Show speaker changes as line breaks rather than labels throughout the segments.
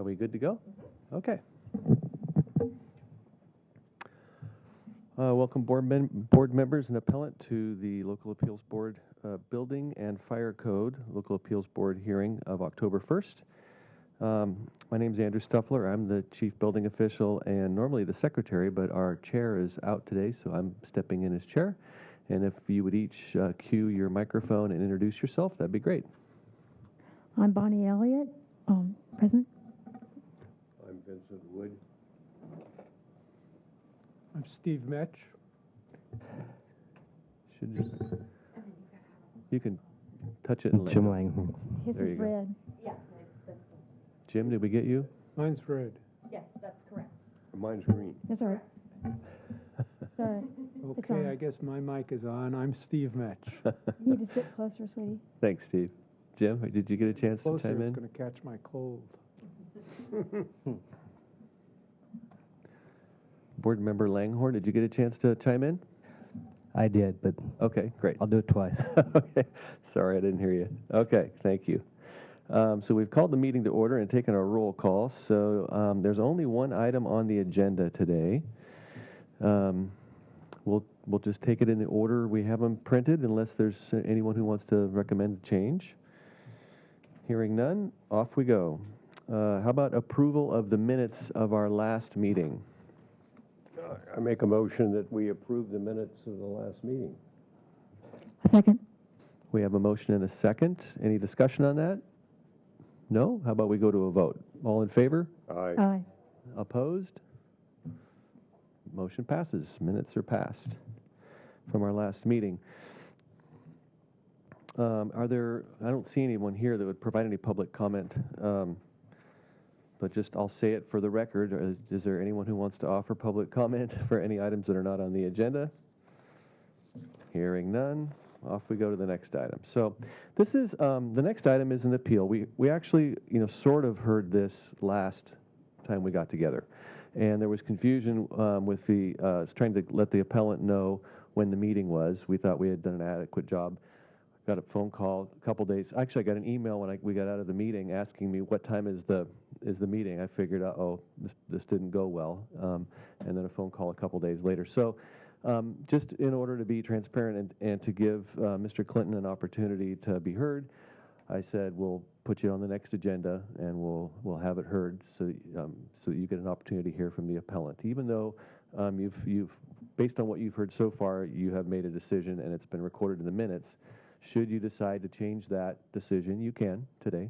Are we good to go? Okay. Welcome board members and appellant to the Local Appeals Board Building and Fire Code Local Appeals Board hearing of October 1st. My name is Andrew Stuffler. I'm the chief building official and normally the secretary, but our chair is out today, so I'm stepping in as chair. And if you would each cue your microphone and introduce yourself, that'd be great.
I'm Bonnie Elliott, present.
I'm Vincent Wood.
I'm Steve Metch.
You can touch it and
Jim Langhorn.
His
There
is
you go.
red.
Yeah, that's
Jim, did we get you?
Mine's red.
yes, that's correct.
Mine's green.
That's all right. It's all right. It's
Okay,
on.
I guess my mic is on. I'm Steve Metch.
You need to sit closer, sweetie.
Thanks, Steve. Jim, did you get a chance
Closer,
to chime
it's
in?
going to catch my cold.
Board member Langhorn, did you get a chance to chime in?
I did, but
Okay, great.
I'll do it twice.
Okay, sorry, I didn't hear you. Okay, thank you. So we've called the meeting to order and taken a roll call. So there's only one item on the agenda today. We'll just take it in the order we have them printed, unless there's anyone who wants to recommend a change. Hearing none, off we go. How about approval of the minutes of our last meeting?
I make a motion that we approve the minutes of the last meeting.
A second.
We have a motion and a second. Any discussion on that? No? How about we go to a vote? All in favor?
Aye.
Aye.
Opposed? Motion passes. Minutes are passed from our last meeting. I don't see anyone here that would provide any public comment, but I'll say it for the record. Is there anyone who wants to offer public comment for any items that are not on the agenda? Hearing none, off we go to the next item. So this is, the next item is an appeal. We actually, sort of heard this last time we got together. And there was confusion with trying to let the appellant know when the meeting was. We thought we had done an adequate job. Got a phone call a couple days. Actually, I got an email when we got out of the meeting asking me what time is the meeting. I figured, this didn't go well. And then a phone call a couple days later. So just in order to be transparent and to give Mr. Clinton an opportunity to be heard, I said we'll put you on the next agenda and we'll have it heard so you get an opportunity to hear from the appellant. Even though you've based on what you've heard so far, you have made a decision and it's been recorded in the minutes. Should you decide to change that decision, you can today.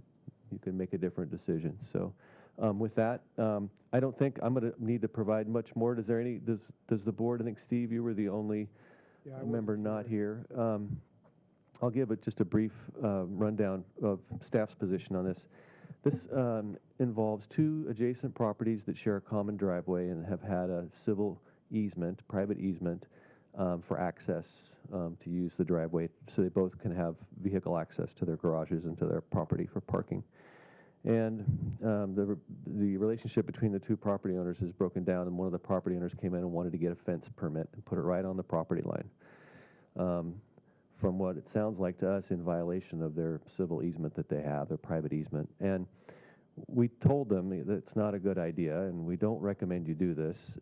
You can make a different decision. So with that, I don't think I'm going to need to provide much more. Does the board, I think, Steve, you were the only member not here. I'll give just a brief rundown of staff's position on this. This involves two adjacent properties that share a common driveway and have had a civil easement, private easement, for access to use the driveway, so they both can have vehicle access to their garages and to their property for parking. And the relationship between the two property owners is broken down, and one of the property owners came in and wanted to get a fence permit and put it right on the property line. From what it sounds like to us, in violation of their civil easement that they have, their private easement. And we told them that it's not a good idea, and we don't recommend you do this,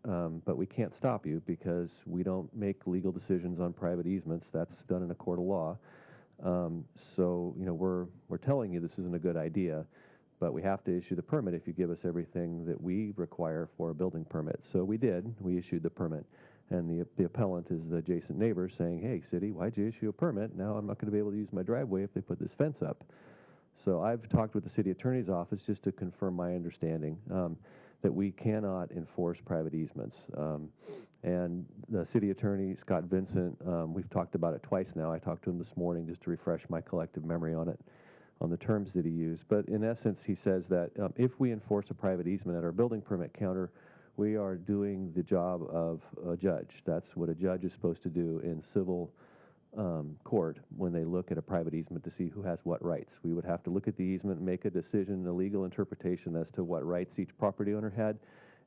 but we can't stop you because we don't make legal decisions on private easements. That's done in a court of law. So we're telling you this isn't a good idea, but we have to issue the permit if you give us everything that we require for a building permit. So we did. We issued the permit. And the appellant is the adjacent neighbor saying, hey, city, why'd you issue a permit? Now I'm not going to be able to use my driveway if they put this fence up. So I've talked with the city attorney's office just to confirm my understanding that we cannot enforce private easements. And the city attorney, Scott Vincent, we've talked about it twice now. I talked to him this morning just to refresh my collective memory on it, on the terms that he used. But in essence, he says that if we enforce a private easement at our building permit counter, we are doing the job of a judge. That's what a judge is supposed to do in civil court when they look at a private easement to see who has what rights. We would have to look at the easement, make a decision, a legal interpretation as to what rights each property owner had,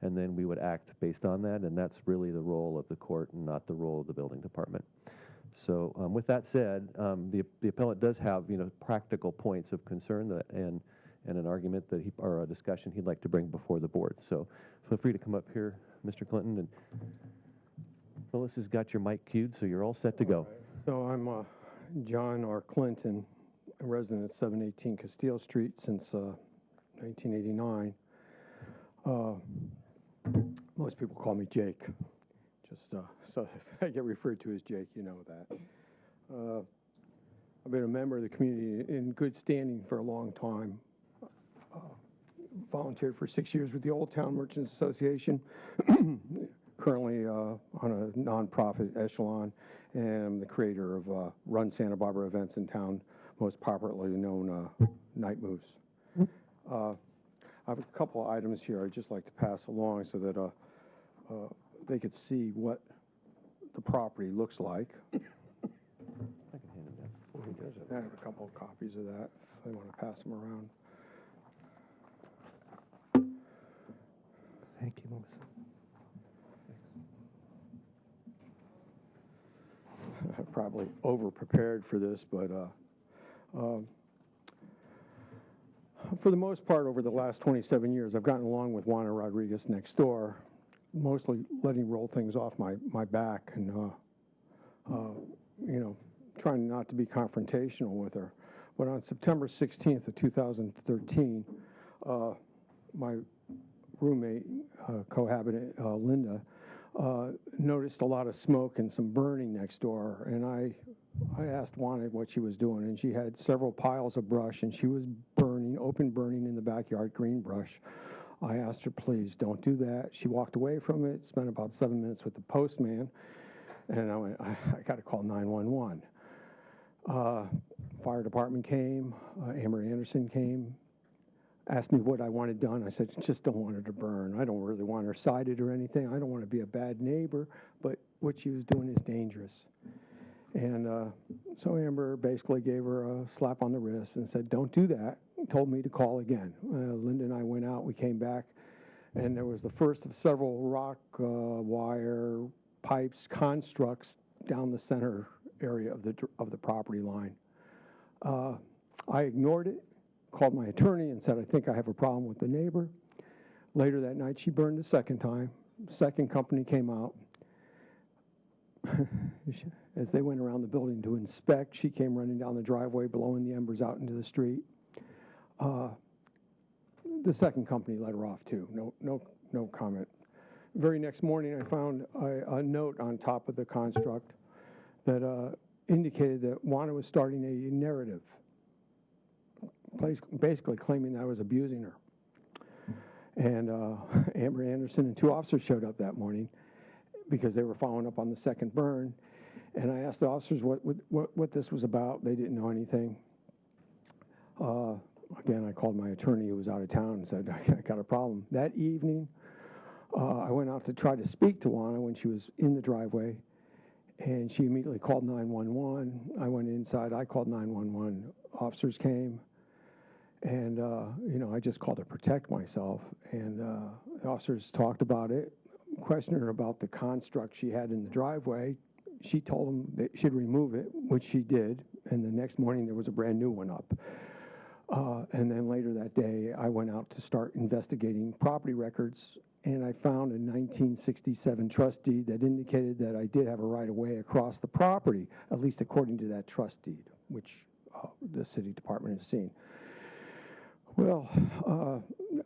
and then we would act based on that, and that's really the role of the court and not the role of the building department. So with that said, the appellant does have practical points of concern, and and an argument that or a discussion he'd like to bring before the board. So feel free to come up here, Mr. Clinton. And Melissa's got your mic queued, so you're all set to go.
So I'm John R. Clinton, a resident at 718 Castile Street since 1989. Most people call me Jake. Just so if I get referred to as Jake, you know that. I've been a member of the community in good standing for a long time. Volunteered for 6 years with the Old Town Merchants Association, currently on a nonprofit echelon, and I'm the creator of Run Santa Barbara events in town, most popularly known Night Moves. I have a couple of items here I'd just like to pass along so that they could see what the property looks like.
I can hand it down.
I have a couple of copies of that if they want to pass them around.
Thank you, Melissa.
I'm probably over-prepared for this, but for the most part, over the last 27 years, I've gotten along with Juana Rodriguez next door, mostly letting roll things off my back and, you know, trying not to be confrontational with her. But on September 16th of 2013, my roommate, cohabitant, Linda, noticed a lot of smoke and some burning next door, and I asked Juana what she was doing, and she had several piles of brush, and she was burning, open burning in the backyard, green brush. I asked her, please don't do that. She walked away from it, spent about 7 minutes with the postman, and I went, I got to call 911. Fire department came, Amber Anderson came, asked me what I wanted done. I said, just don't want her to burn. I don't really want her sighted or anything. I don't want to be a bad neighbor, but what she was doing is dangerous. And so Amber basically gave her a slap on the wrist and said, don't do that. Told me to call again. Linda and I went out. We came back, and there was the first of several rock wire pipes, constructs down the center area of the property line. I ignored it, called my attorney and said, I think I have a problem with the neighbor. Later that night, she burned a second time. Second company came out. As they went around the building to inspect, she came running down the driveway, blowing the embers out into the street. The second company let her off too. No comment. Very next morning, I found a note on top of the construct that indicated that Juana was starting a narrative, basically claiming that I was abusing her. And Amber Anderson and 2 officers showed up that morning because they were following up on the second burn. And I asked the officers what this was about. They didn't know anything. Again, I called my attorney who was out of town and said, I got a problem. That evening, I went out to try to speak to Juana when she was in the driveway, and she immediately called 911. I went inside. I called 911. Officers came, and, you know, I just called to protect myself. And the officers talked about it, questioned her about the construct she had in the driveway. She told them that she'd remove it, which she did, and the next morning there was a brand new one up. And then later that day, I went out to start investigating property records, and I found a 1967 trust deed that indicated that I did have a right-of-way across the property, at least according to that trust deed, which the city department has seen. Well,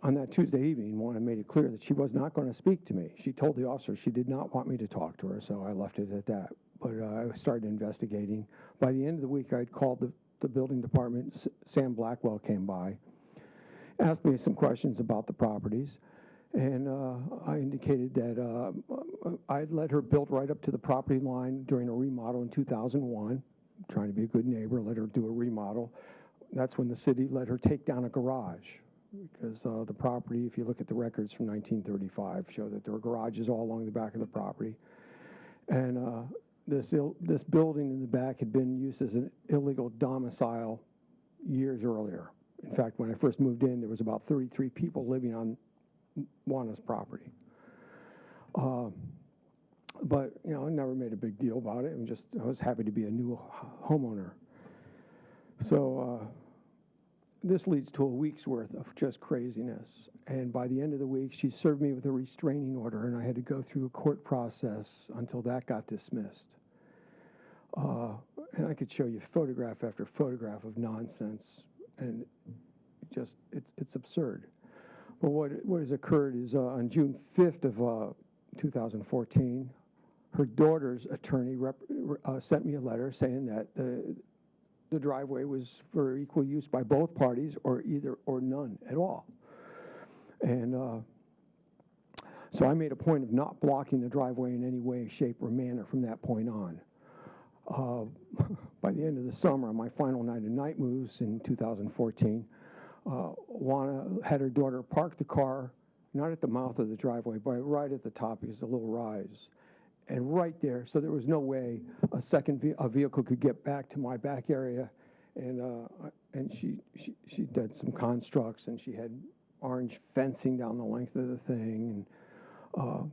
on that Tuesday evening, Juana made it clear that she was not going to speak to me. She told the officer she did not want me to talk to her, so I left it at that. But I started investigating. By the end of the week, I'd called the building department. Sam Blackwell came by, asked me some questions about the properties, and I indicated that I'd let her build right up to the property line during a remodel in 2001, trying to be a good neighbor, let her do a remodel. That's when the city let her take down a garage, because the property, if you look at the records from 1935, show that there were garages all along the back of the property. And this building in the back had been used as an illegal domicile years earlier. In fact, when I first moved in, there was about 33 people living on Juana's property. But, you know, I never made a big deal about it. I was happy to be a new homeowner. So this leads to a week's worth of just craziness. And by the end of the week, she served me with a restraining order, and I had to go through a court process until that got dismissed. And I could show you photograph after photograph of nonsense, and just it's absurd. But what has occurred is on June 5th of 2014, her daughter's attorney sent me a letter saying that the driveway was for equal use by both parties, or none at all. And so I made a point of not blocking the driveway in any way, shape, or manner from that point on. By the end of the summer, on my final night of night moves in 2014, Juana had her daughter park the car, not at the mouth of the driveway, but right at the top, because there's a little rise. And right there, so there was no way a vehicle could get back to my back area. And she did some constructs, and she had orange fencing down the length of the thing. And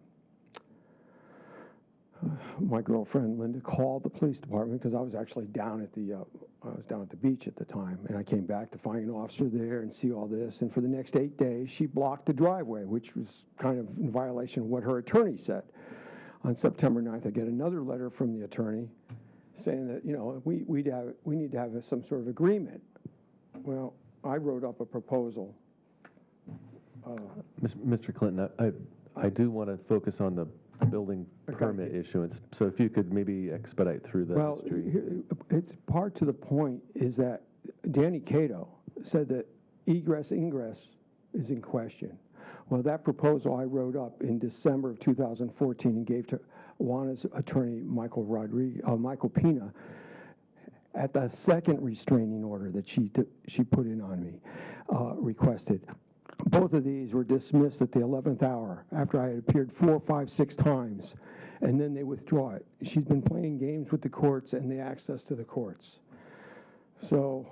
my girlfriend Linda called the police department, because I was actually down at the beach at the time, and I came back to find an officer there and see all this. And for the next 8 days, she blocked the driveway, which was kind of in violation of what her attorney said. On September 9th, I get another letter from the attorney saying that, we need to have some sort of agreement. Well, I wrote up a proposal.
Mr. Clinton, I do want to focus on the building permit issuance. So if you could maybe expedite through that.
Well, it's part to the point is that Danny Cato said that ingress is in question. Well, that proposal I wrote up in December of 2014 and gave to Juana's attorney, Michael Pina, at the second restraining order that she put in on me, requested. Both of these were dismissed at the 11th hour after I had appeared 4, 5, 6 times, and then they withdraw it. She's been playing games with the courts and the access to the courts. So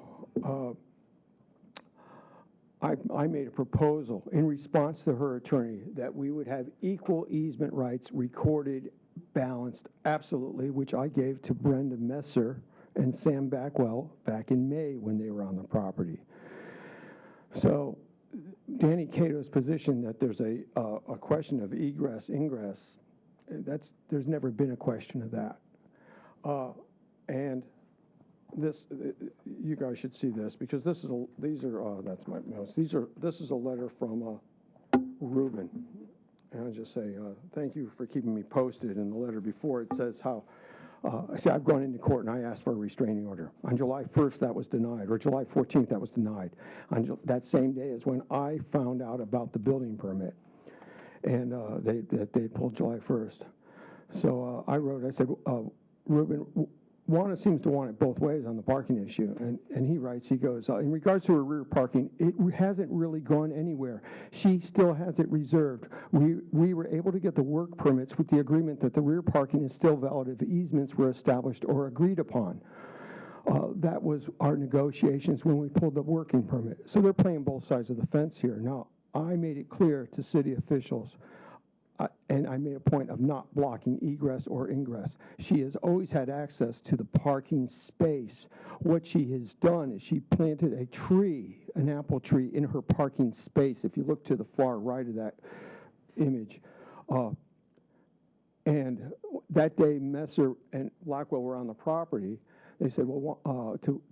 I made a proposal in response to her attorney that we would have equal easement rights recorded, balanced, absolutely, which I gave to Brenda Messer and Sam Backwell back in May when they were on the property. So Danny Cato's position that there's a question of egress, ingress, there's never been a question of that. And this, you guys should see this, because that's my notes. This is a letter from Ruben. And I'll just say, thank you for keeping me posted. In the letter before, it says how, I've gone into court and I asked for a restraining order. On July 1st, that was denied, or July 14th, that was denied. On that same day is when I found out about the building permit, and they pulled July 1st. So I said, Ruben, Juana seems to want it both ways on the parking issue, and he writes, he goes, in regards to her rear parking, it hasn't really gone anywhere. She still has it reserved. We were able to get the work permits with the agreement that the rear parking is still valid if easements were established or agreed upon. That was our negotiations when we pulled the working permit. So they're playing both sides of the fence here. Now, I made it clear to city officials, and I made a point of not blocking egress or ingress. She has always had access to the parking space. What she has done is she planted a tree, an apple tree, in her parking space. If you look to the far right of that image. And that day, Messer and Blackwell were on the property. They said, well, to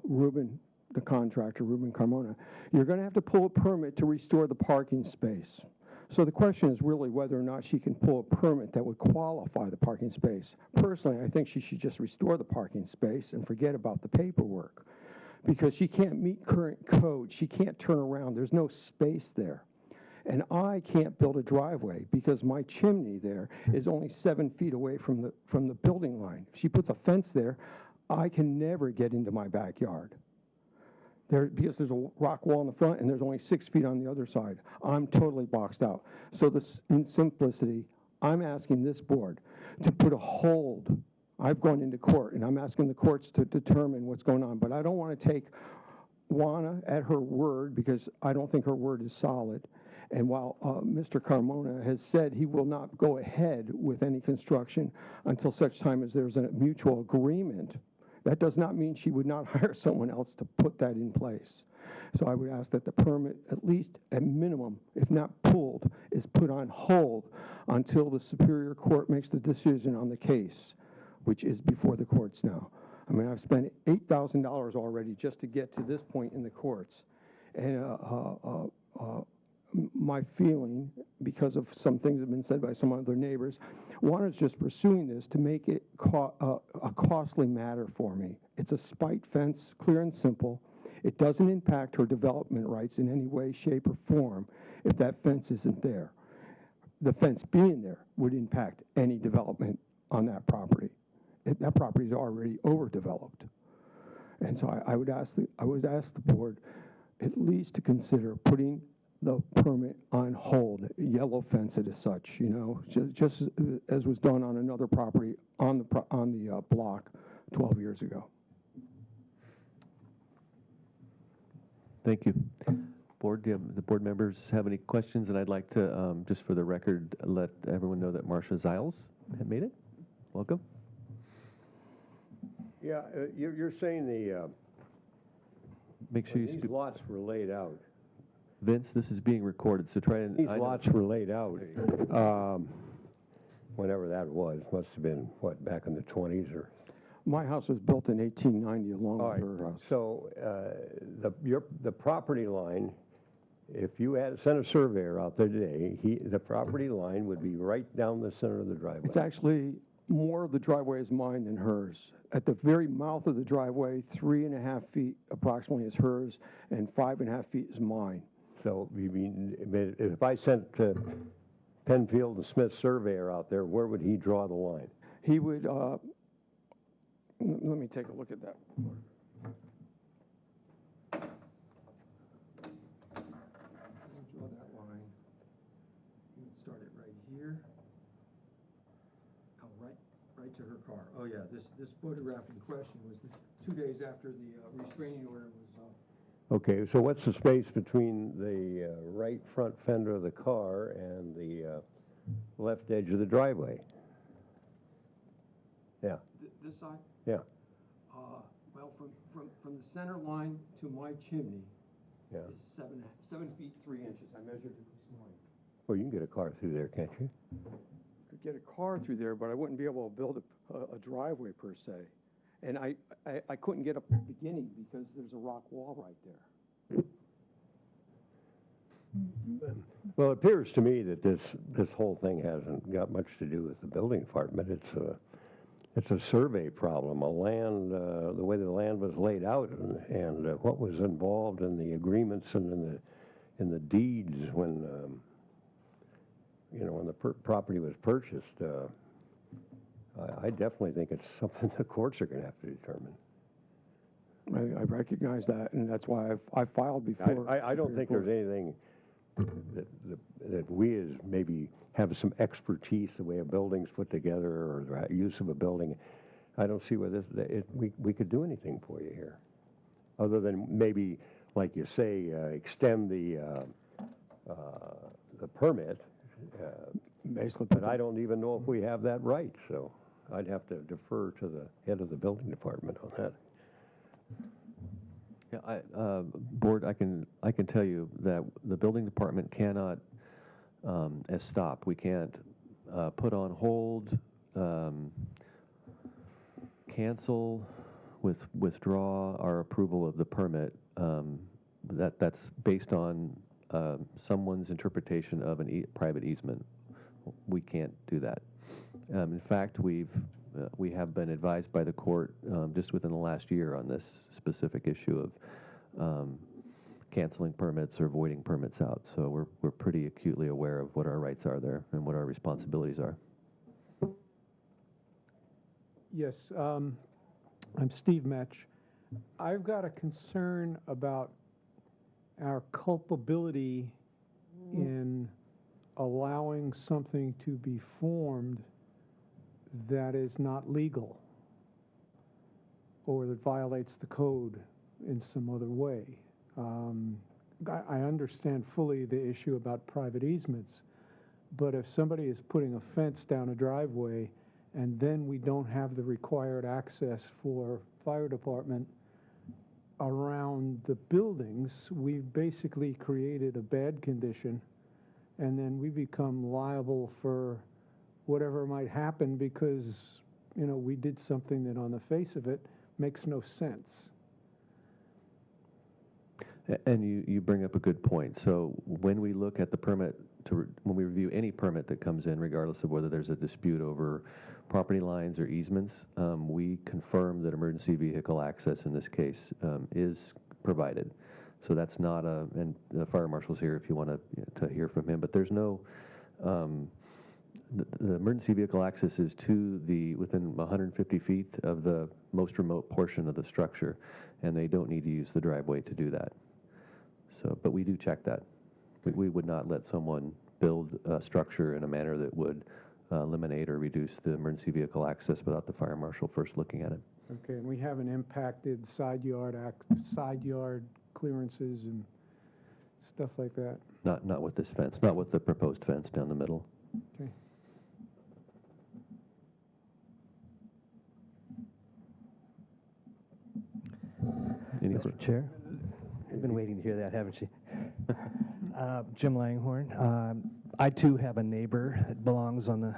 Ruben, the contractor, Ruben Carmona, you're going to have to pull a permit to restore the parking space. So the question is really whether or not she can pull a permit that would qualify the parking space. Personally, I think she should just restore the parking space and forget about the paperwork, because she can't meet current code. She can't turn around. There's no space there. And I can't build a driveway because my chimney there is only 7 feet away from the building line. If she puts a fence there, I can never get into my backyard. Because there's a rock wall in the front and there's only 6 feet on the other side. I'm totally boxed out. So in simplicity, I'm asking this board to put a hold. I've gone into court and I'm asking the courts to determine what's going on. But I don't want to take Juana at her word, because I don't think her word is solid. And while Mr. Carmona has said he will not go ahead with any construction until such time as there's a mutual agreement, that does not mean she would not hire someone else to put that in place. So I would ask that the permit, at least at minimum, if not pulled, is put on hold until the Superior Court makes the decision on the case, which is before the courts now. I mean, I've spent $8,000 already just to get to this point in the courts. And my feeling, because of some things that have been said by some other neighbors, Juana's just pursuing this to make it a costly matter for me. It's a spite fence, clear and simple. It doesn't impact her development rights in any way, shape, or form if that fence isn't there. The fence being there would impact any development on that property. That property is already overdeveloped. And so I would ask the board at least to consider putting the permit on hold, yellow fence it as such, you know, just as was done on another property on the block 12 years ago.
Thank you. Board, the board members have any questions? And I'd like to, just for the record, let everyone know that Marcia Ziles had made it. Welcome.
Yeah, you're saying
Make sure you
these
speak.
lots were laid out.
Vince, this is being recorded, so try and.
These lots were laid out, whenever that was. Must have been, what, back in the 20s or?
My house was built in 1890 along
All
with
right,
her house.
so the property line, if you had sent a surveyor out there today, the property line would be right down the center of the driveway.
It's actually more of the driveway is mine than hers. At the very mouth of the driveway, 3.5 feet approximately is hers, and 5.5 feet is mine.
So you mean, if I sent Penfield and Smith surveyor out there, where would he draw the line?
He would, let me take a look at that. Draw that line. You would start it right here. Oh, right to her car. Oh yeah, this photograph in question was 2 days after the restraining order was.
Okay, so what's the space between the right front fender of the car and the left edge of the driveway? Yeah.
This side?
Yeah.
Well, from the center line to my chimney
Yeah.
is 7 feet 3 inches. I measured it this morning.
Well, you can get a car through there, can't you?
Could get a car through there, but I wouldn't be able to build a driveway per se. And I couldn't get up the beginning because there's a rock wall right there.
Well, it appears to me that this whole thing hasn't got much to do with the building department. It's a survey problem, the way the land was laid out, and what was involved in the agreements and in the deeds when when the property was purchased. I definitely think it's something the courts are going to have to determine.
I recognize that, and that's why I filed before.
I don't think there's anything that we as maybe have some expertise the way a building's put together or the use of a building. I don't see where we could do anything for you here, other than maybe, like you say, extend the permit.
Basically,
but I don't even know if we have that right, so I'd have to defer to the head of the building department on that.
Yeah, board, I can tell you that the building department cannot, as stop. We can't put on hold, cancel, withdraw our approval of the permit. That's based on someone's interpretation of a private easement. We can't do that. In fact, we have been advised by the court just within the last year on this specific issue of canceling permits or voiding permits out. So we're pretty acutely aware of what our rights are there and what our responsibilities are.
Yes, I'm Steve Metch. I've got a concern about our culpability in allowing something to be formed that is not legal or that violates the code in some other way. I understand fully the issue about private easements, but if somebody is putting a fence down a driveway and then we don't have the required access for fire department, around the buildings, we've basically created a bad condition, and then we become liable for whatever might happen because, we did something that on the face of it makes no sense.
And you bring up a good point. So when we look at the permit, when we review any permit that comes in, regardless of whether there's a dispute over property lines or easements, we confirm that emergency vehicle access in this case is provided. So that's not and the fire marshal's here if you want to hear from him, but there's no, the emergency vehicle access is within 150 feet of the most remote portion of the structure, and they don't need to use the driveway to do that. So, but we do check that. We would not let someone build a structure in a manner that would eliminate or reduce the emergency vehicle access without the fire marshal first looking at it.
Okay, and we haven't impacted side yard clearances and stuff like that.
Not with this fence, not with the proposed fence down the middle.
Okay.
Mr. Chair, you've been waiting to hear that, haven't you? Jim Langhorn. I too have a neighbor that belongs on the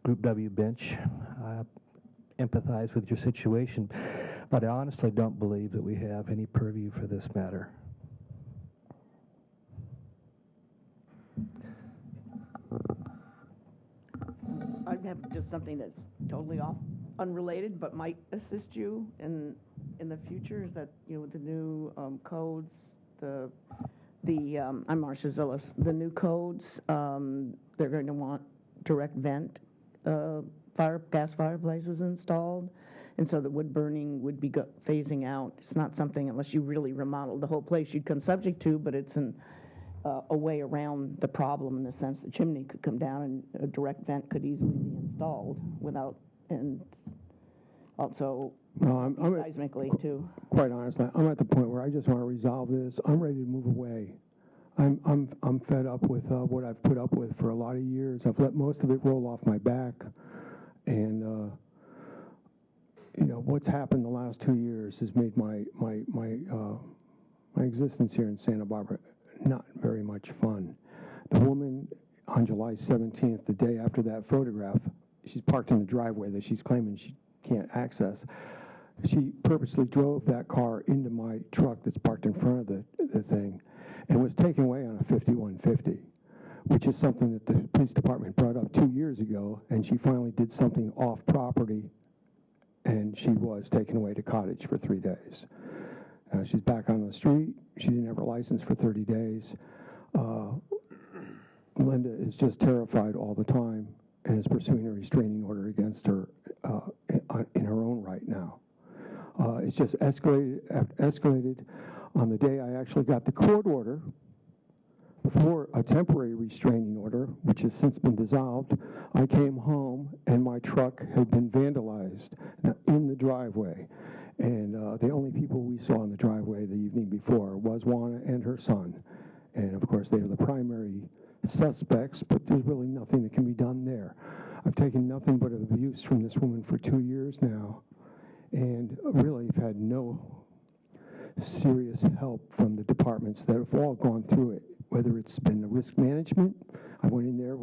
Group W bench. I empathize with your situation, but I honestly don't believe that we have any purview for this matter.
I have just something that's totally unrelated, but might assist you in the future. Is that with the new codes, I'm Marcia Zillis. The new codes, they're going to want direct vent gas fireplaces installed, and so the wood burning would be phasing out. It's not something, unless you really remodel the whole place, you'd come subject to, but it's a way around the problem in the sense the chimney could come down and a direct vent could easily be installed without, and also seismically too.
Quite honestly, I'm at the point where I just want to resolve this. I'm ready to move away. I'm fed up with what I've put up with for a lot of years. I've let most of it roll off my back, and what's happened the last 2 years has made my existence here in Santa Barbara not very much fun. The woman on July 17th, the day after that photograph, she's parked in the driveway that she's claiming she can't access. She purposely drove that car into my truck that's parked in front of the thing and was taken away on a 5150, which is something that the police department brought up 2 years ago, and she finally did something off property, and she was taken away to Cottage for 3 days. She's back on the street. She didn't have her license for 30 days. Linda is just terrified all the time and is pursuing a restraining order against her in her own right now. It's just escalated. On the day I actually got the court order for a temporary restraining order, which has since been dissolved, I came home and my truck had been vandalized in the driveway. And the only people we saw in the driveway the evening before was Juana and her son. And of course, they are the primary suspects, but there's really nothing that can be done there. I've taken nothing but abuse from this woman for 2 years now, and really have had no serious help from the departments that have all gone through it, whether it's been the risk management. I went in there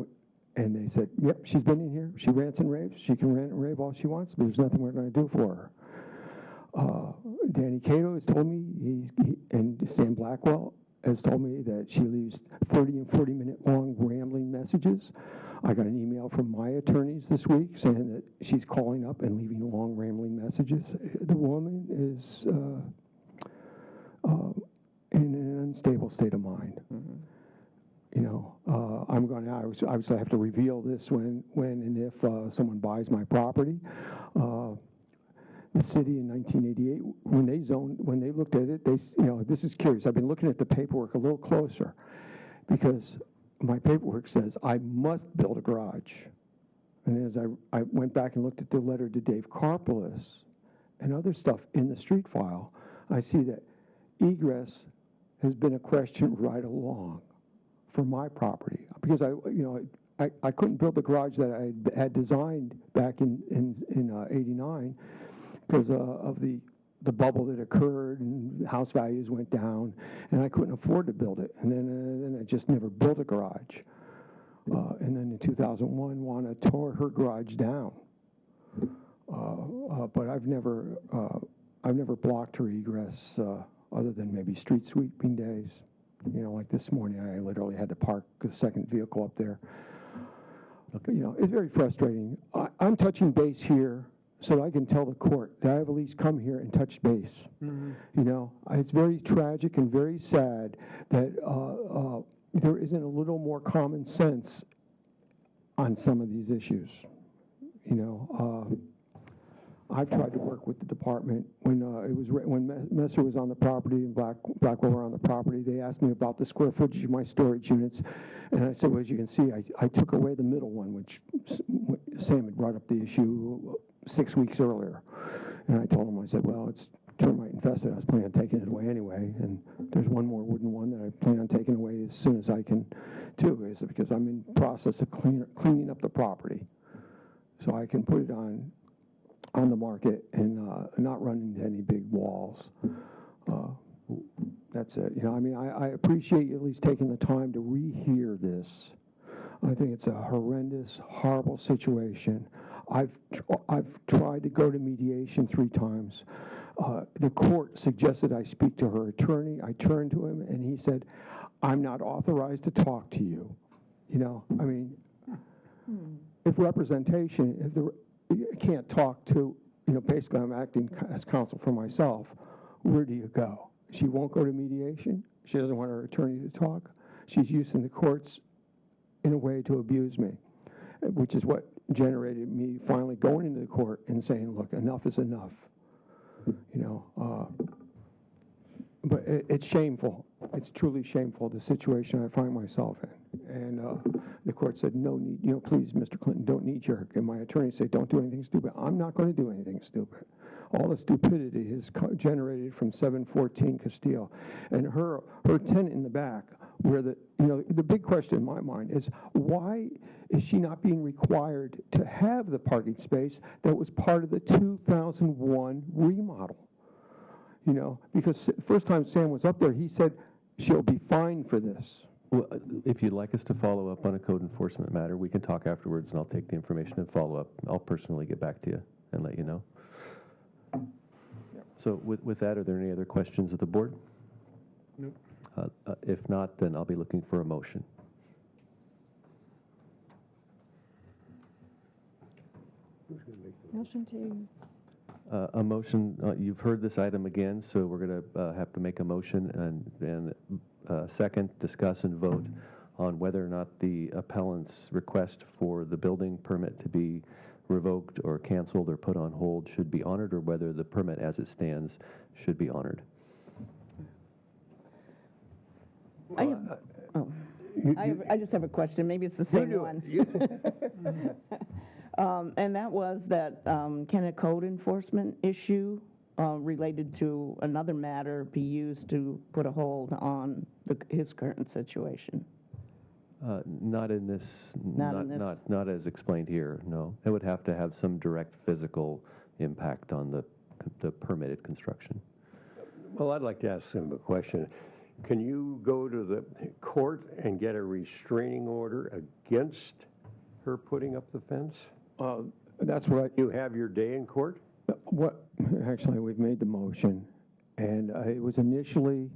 and they said, yep, she's been in here. She rants and raves. She can rant and rave all she wants, but there's nothing we're going to do for her. Danny Cato has told me, and Sam Blackwell has told me that she leaves 30 and 40-minute long rambling messages. I got an email from my attorneys this week saying that she's calling up and leaving long rambling messages. The woman is in an unstable state of mind. Mm-hmm. I'm going to obviously have to reveal this when and if someone buys my property. The city in 1988, when they looked at it, this is curious. I've been looking at the paperwork a little closer because my paperwork says I must build a garage. And as I went back and looked at the letter to Dave Karpelis and other stuff in the street file, I see that egress has been a question right along for my property because I couldn't build the garage that I had designed back in '89 because of the the bubble that occurred and house values went down, and I couldn't afford to build it. And then I just never built a garage. And then in 2001, Juana tore her garage down. But I've never blocked her egress other than maybe street sweeping days. You know, like this morning, I literally had to park a second vehicle up there.
Okay.
You know, it's very frustrating. I'm touching base here so I can tell the court that I've at least come here and touched base.
Mm-hmm.
You know, it's very tragic and very sad that there isn't a little more common sense on some of these issues. You know, I've tried to work with the department when when Messer was on the property and Blackwell were on the property. They asked me about the square footage of my storage units, and I said, well, as you can see, I took away the middle one, which Sam had brought up the issue 6 weeks earlier. And I told him, I said, well, it's termite infested. I was planning on taking it away anyway, and there's one more wooden one that I plan on taking away as soon as I can, too, is because I'm in process of cleaning up the property, so I can put it on the market and not run into any big walls. That's it. You know, I mean, I appreciate you at least taking the time to rehear this. I think it's a horrendous, horrible situation. I've tried to go to mediation 3 times. The court suggested I speak to her attorney. I turned to him, and he said, I'm not authorized to talk to you. You know, I mean, if representation, you can't talk to, you know, basically I'm acting as counsel for myself. Where do you go? She won't go to mediation. She doesn't want her attorney to talk. She's using the courts in a way to abuse me, which is what generated me finally going into the court and saying, look, enough is enough. You know, but it's shameful. It's truly shameful, the situation I find myself in. And the court said, no need, you know, please, Mr. Clinton, don't knee-jerk. And my attorney said, don't do anything stupid. I'm not going to do anything stupid. All the stupidity is generated from 714 Castile. And her tenant in the back, where the big question in my mind is, why is she not being required to have the parking space that was part of the 2001 remodel? You know, because the first time Sam was up there, he said she'll be fined for this.
Well, if you'd like us to follow up on a code enforcement matter, we can talk afterwards, and I'll take the information and follow up. I'll personally get back to you and let you know.
Yep.
So with that, are there any other questions of the board?
Nope.
If not, then I'll be looking for a motion.
Motion to,
A motion, you've heard this item again, so we're going to have to make a motion and second, discuss and vote on whether or not the appellant's request for the building permit to be revoked or canceled or put on hold should be honored, or whether the permit as it stands should be honored.
I just have a question. Maybe it's the same one. And that was that can a code enforcement issue related to another matter be used to put a hold on his current situation?
Not in this.
Not in this.
Not as explained here. No, it would have to have some direct physical impact on the permitted construction.
Well, I'd like to ask him a question. Can you go to the court and get a restraining order against her putting up the fence?
That's what
You have your day in court?
actually, we've made the motion, and it was initially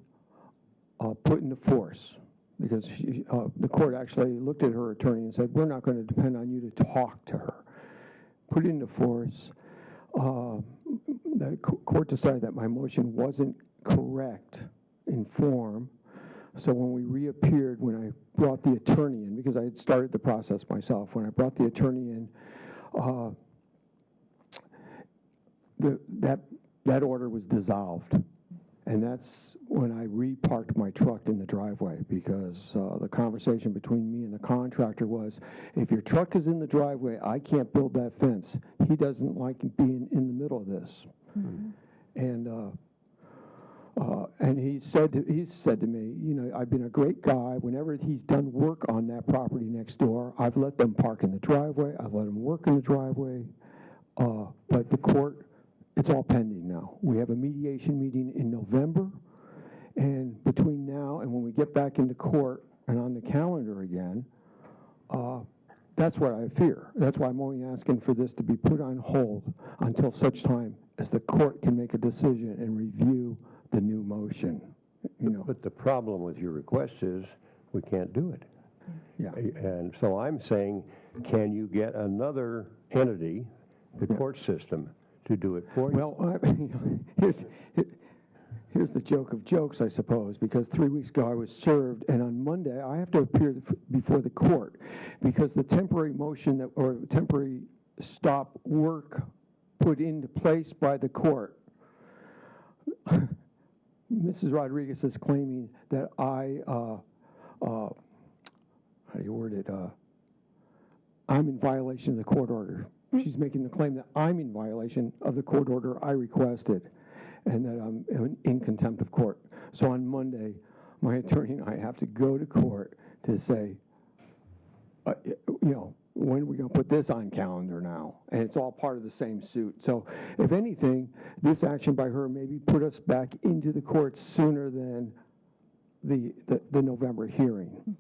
put into force because the court actually looked at her attorney and said, we're not going to depend on you to talk to her. Put it into force. The court decided that my motion wasn't correct in form. So when we reappeared, when I brought the attorney in, because I had started the process myself, when I brought the attorney in, that order was dissolved. And that's when I reparked my truck in the driveway, because the conversation between me and the contractor was, if your truck is in the driveway, I can't build that fence. He doesn't like being in the middle of this. Mm-hmm. And he said to me, you know, I've been a great guy. Whenever he's done work on that property next door, I've let them park in the driveway. I've let them work in the driveway. But the court it's all pending now. We have a mediation meeting in November, and between now and when we get back into court and on the calendar again, that's what I fear. That's why I'm only asking for this to be put on hold until such time as the court can make a decision and review the new motion. You know.
But the problem with your request is we can't do it.
Yeah.
And so I'm saying, can you get another entity, the court system, to do it for you?
Well, here's the joke of jokes, I suppose, because 3 weeks ago I was served, and on Monday I have to appear before the court because the temporary motion or temporary stop work put into place by the court. Mrs. Rodriguez is claiming that how do you word it? I'm in violation of the court order. She's making the claim that I'm in violation of the court order I requested and that I'm in contempt of court. So on Monday, my attorney and I have to go to court to say, when are we going to put this on calendar now? And it's all part of the same suit. So if anything, this action by her maybe put us back into the courts sooner than the November hearing.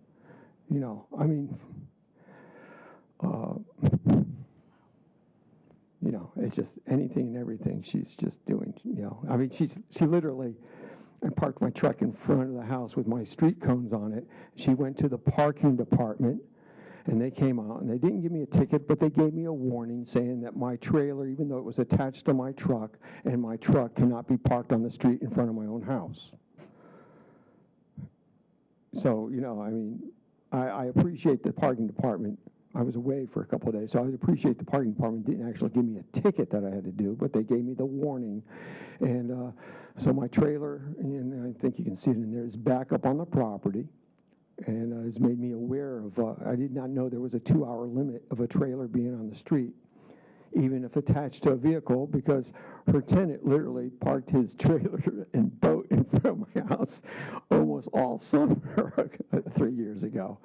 It's just anything and everything she's just doing, she literally, I parked my truck in front of the house with my street cones on it. She went to the parking department and they came out and they didn't give me a ticket, but they gave me a warning saying that my trailer, even though it was attached to my truck, and my truck cannot be parked on the street in front of my own house. So, I appreciate the parking department. I was away for a couple of days, so I appreciate the parking department didn't actually give me a ticket that I had to do, but they gave me the warning. And so my trailer, and I think you can see it in there, is back up on the property and has made me aware of, I did not know there was a 2-hour limit of a trailer being on the street, even if attached to a vehicle, because her tenant literally parked his trailer and boat in front of my house almost all summer 3 years ago,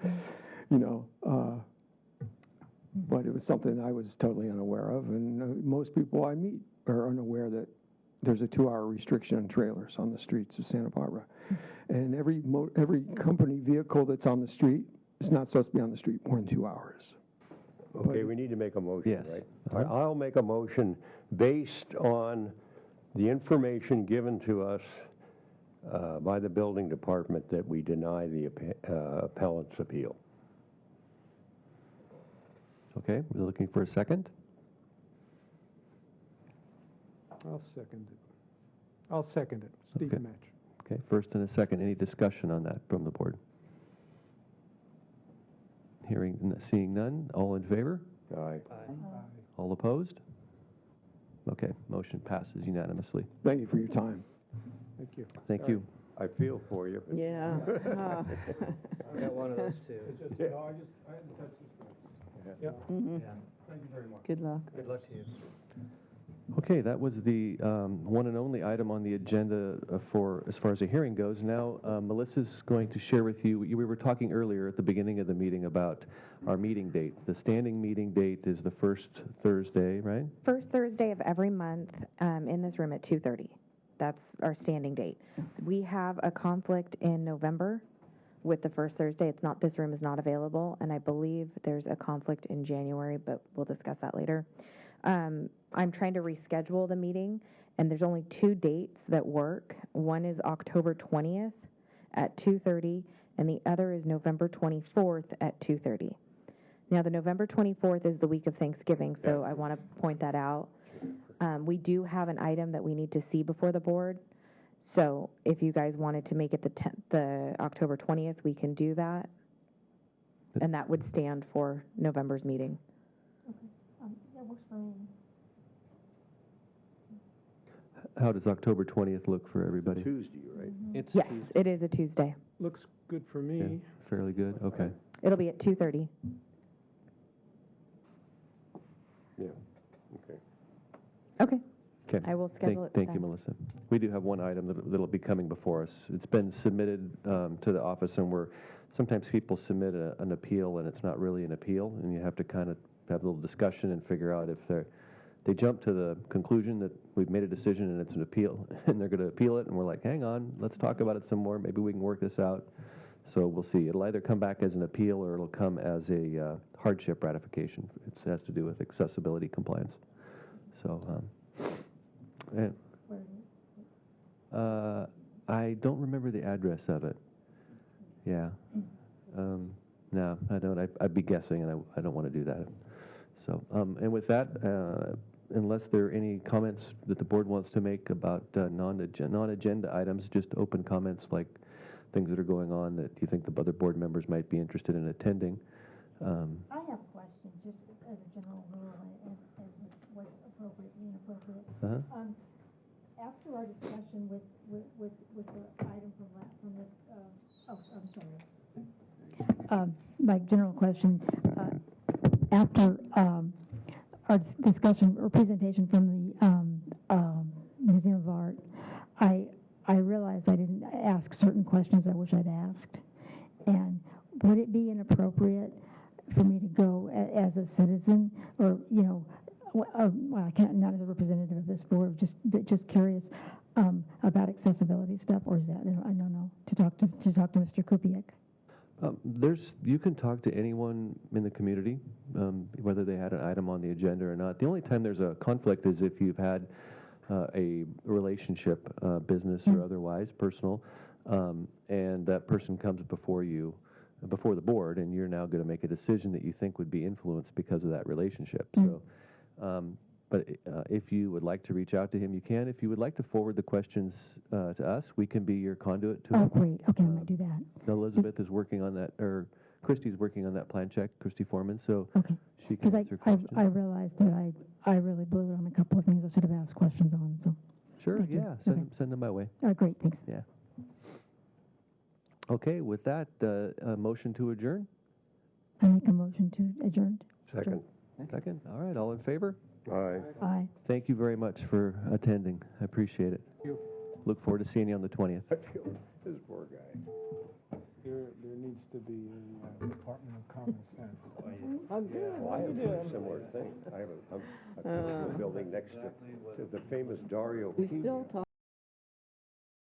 but it was something I was totally unaware of, and most people I meet are unaware that there's a 2-hour restriction on trailers on the streets of Santa Barbara. And every company vehicle that's on the street is not supposed to be on the street more than 2 hours.
Okay, we need to make a motion,
Yes.
right? I'll make a motion based on the information given to us by the building department that we deny the appellant's appeal.
Okay, we're looking for a second.
I'll second it. Steve
Okay.
Match.
Okay, first and a second. Any discussion on that from the board? Seeing none, all in favor?
Aye.
All opposed? Okay, motion passes unanimously.
Thank you for your time.
Thank you.
Thank you.
I feel for you. but-
Yeah.
I got one of those too.
I had to touch this guy. Yep.
Mhm.
Yeah.
Thank you very much.
Good luck.
Good luck to you.
Okay, that was the one and only item on the agenda for as far as the hearing goes. Now, Melissa's going to share with you. We were talking earlier at the beginning of the meeting about our meeting date. The standing meeting date is the first Thursday, right?
First Thursday of every month in this room at 2:30. That's our standing date. We have a conflict in November with the first Thursday. It's not, this room is not available, and I believe there's a conflict in January, but we'll discuss that later. I'm trying to reschedule the meeting, and there's only 2 dates that work. One is October 20th at 2:30, and the other is November 24th at 2:30. Now, the November 24th is the week of Thanksgiving, so I want to point that out. We do have an item that we need to see before the board, so if you guys wanted to make it the October 20th, we can do that, and that would stand for November's meeting.
That works for me.
How does October 20th look for everybody?
Tuesday, right?
It's
Yes, it is a Tuesday.
Looks good for me.
Okay, fairly good. Okay.
It'll be at 2:30.
Yeah, okay.
Okay.
Okay.
I will schedule it for
Thank you,
that.
Melissa. We do have one item that'll be coming before us. It's been submitted to the office, and sometimes people submit an appeal, and it's not really an appeal, and you have to kind of have a little discussion and figure out if they jump to the conclusion that we've made a decision and it's an appeal, and they're going to appeal it, and we're like, hang on, let's talk about it some more. Maybe we can work this out. So we'll see. It'll either come back as an appeal or it'll come as a hardship ratification. It has to do with accessibility compliance. So, and, I don't remember the address of it. Yeah. No, I don't. I'd be guessing, and I don't want to do that. So, and with that, unless there are any comments that the board wants to make about non-agenda items, just open comments like things that are going on that you think the other board members might be interested in attending.
I have a question, just as a general rule, and what's appropriate and inappropriate.
Uh-huh.
After our discussion with the item from the, I'm sorry. My general question, after our discussion or presentation from the Museum of Art, I realized I didn't ask certain questions I wish I'd asked. And would it be inappropriate for me to go as a citizen, or, you know, well, I can't, not as a representative of this board, just curious about accessibility stuff, or is that, I don't know, to talk to Mr. Kupiec?
You can talk to anyone in the community, whether they had an item on the agenda or not. The only time there's a conflict is if you've had a relationship, business or otherwise, personal, and that person comes before the board, and you're now going to make a decision that you think would be influenced because of that relationship. So, but if you would like to reach out to him, you can. If you would like to forward the questions to us, we can be your conduit to him.
Oh, great. Okay, I might do that.
Elizabeth is working on that, or Christy's working on that plan check, Christy Foreman, so
Okay.
she can
Because
answer questions.
I realized that I really blew it on a couple of things I should have asked questions on, so.
Sure,
Thank you.
yeah,
Okay.
send them my way.
Great, thanks.
Yeah. Okay, with that, a motion to adjourn?
I make a motion to adjourn.
Second.
Second, all right, all in favor?
Aye.
Aye.
Thank you very much for attending. I appreciate it.
Thank you.
Look forward to seeing you on the 20th.
I feel this poor guy.
There needs to be a Department of Common Sense.
Well, I have a similar thing. I'm building next to the famous Dario
We
Pena.
still talk